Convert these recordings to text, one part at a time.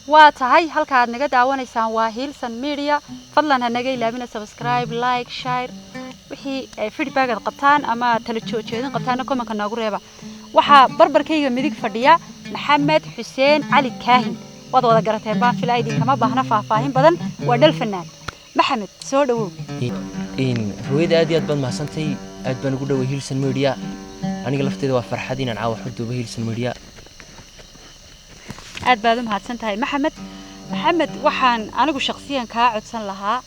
waa tahay halka aad naga daawanaysaan waa Hilsan Media fadlan ha naga ilaabina subscribe like share wixii feedback aad qabtaan ama tala joojin qabtaan comment noogu reeba waxa barbarkayga midig fadhiya Maxamed Xuseen Cali Kaahin wada wada garateen baan filaydin kama baahna faahfaahin badan waa dhal fanaan Maxamed soo dhawow ruwayda aad iyo aad baan mahadsantahay aad baan ugu dhawahay Hilsan Media aniga lafteeda waa farxad inaan caawa xuduuba Hilsan Media aad baad u mahadsantahay maxamed waxaan anigu shakhsiyan ka codsan lahaa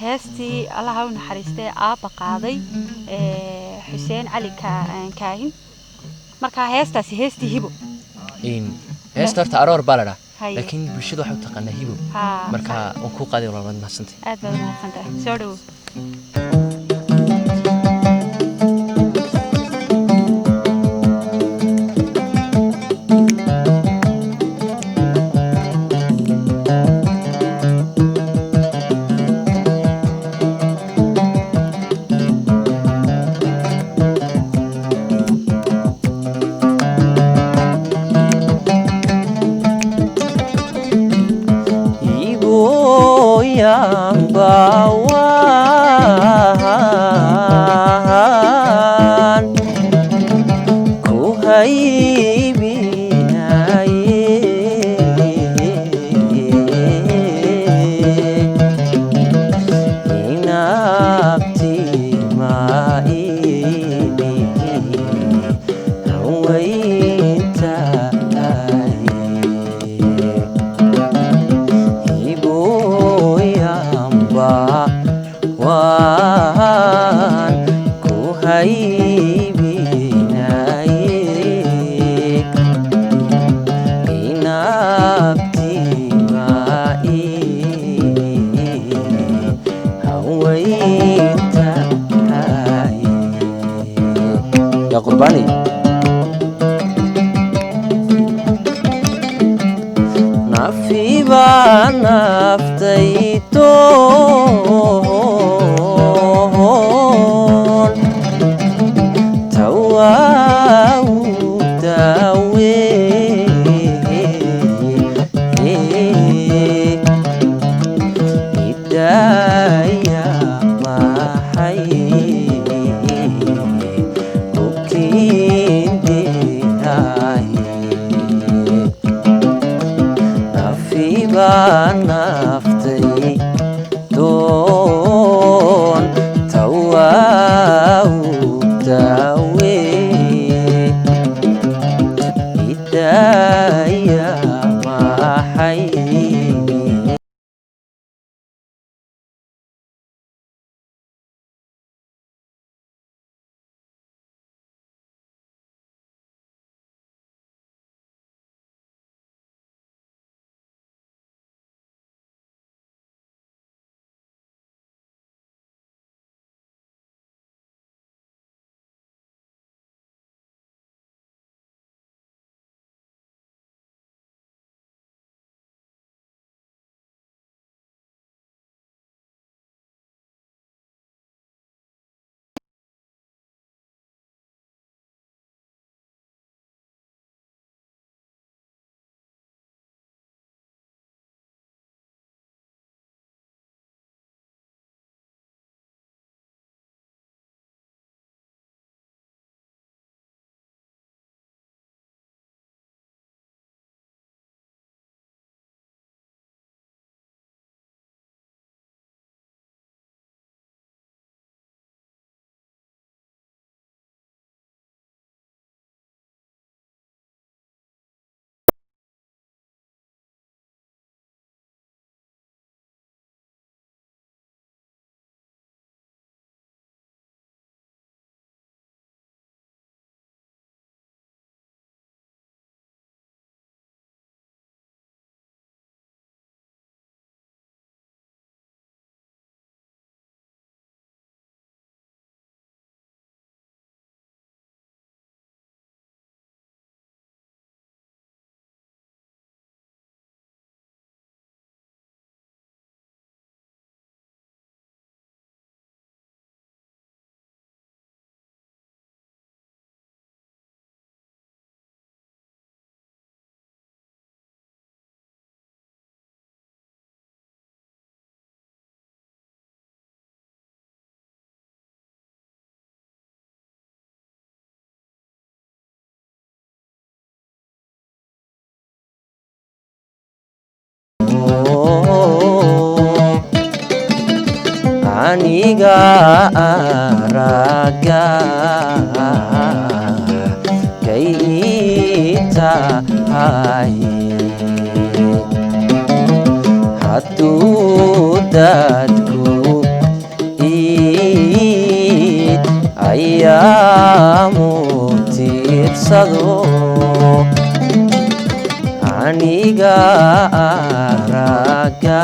heestii Allah ha u naxariistay aaba qaaday Xuseen Cali Kaahin marka heestaasi heestii hibo heesta horta aroor baa la dhahaa laakiin bulshada waxay u taqaanaa hibo marka aan ku qaaday walaal mahadsantahay aad baad u mahadsantahay soo dhawow يا قرباني نفي بنفتيتون تواو تاوي إدايا ما حي naftay doon tawaaw daawe idaaya maxay aniga araga kaita hay hatu dadku ayamu tirsado aniga araga